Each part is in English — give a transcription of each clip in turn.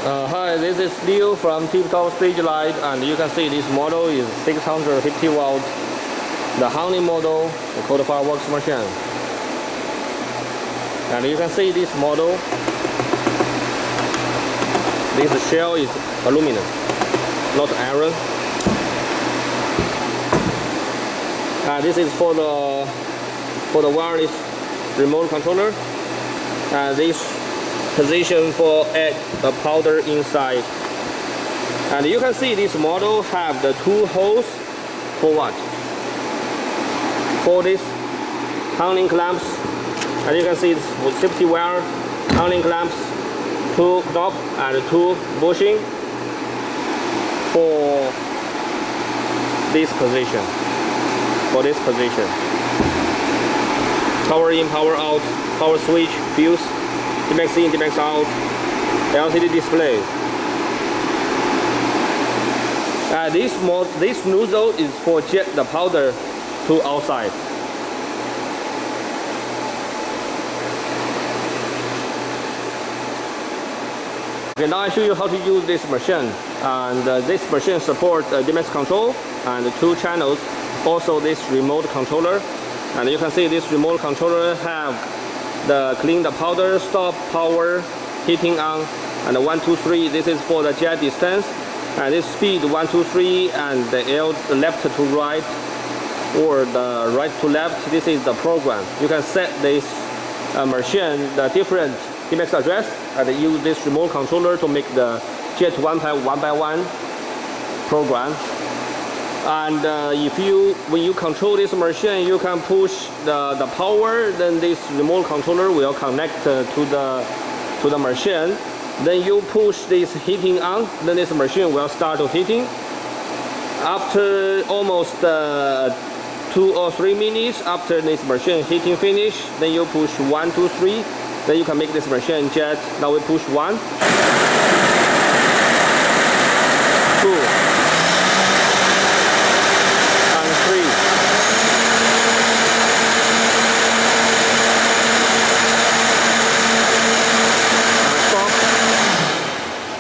Hi, this is Leo from TP-Top Stage Light, and you can see this model is 650 watt, the Honey model, called fireworks machine. And you can see this model, this shell is aluminum, not iron. And this is for the wireless remote controller, and this position for add the powder inside. And you can see this model have the two holes for what? For this hanging clamps. And you can see it's with safety wire, hanging clamps, two knob and two bushing for this position. For this position. Power in, power out, power switch, fuse. DMX in, DMX out, LCD display. This nozzle is for jet the powder to outside. Okay, now I show you how to use this machine. And this machine supports DMX control and 2 channels. Also this remote controller. And you can see this remote controller have the clean the powder, stop, power, heating on, and 1, 2, 3. This is for the jet distance, and this speed 1, 2, 3, and the L left to right or the right to left. This is the program. You can set this machine the different DMX address and use this remote controller to make the jet one by one program. And when you control this machine, you can push the power, then this remote controller will connect to the machine. Then you push this heating on, then this machine will start heating. After almost 2 or 3 minutes after this machine heating finish, then you push 1, 2, 3. Then you can make this machine jet. Now we push 1, 2.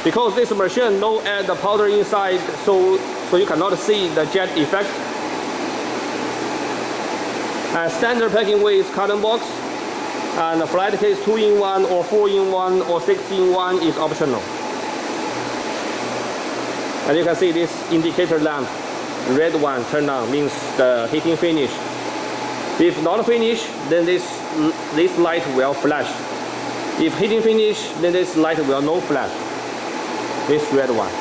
Because this machine no add the powder inside, so you cannot see the jet effect. And standard packing weight is carton box, and the flight case 2-in-1 or 4-in-1 or 6-in-1 is optional. And you can see this indicator lamp, red one turned on means the heating finish. If not finished, then this light will flash. If heating finish, then this light will not flash. This red one.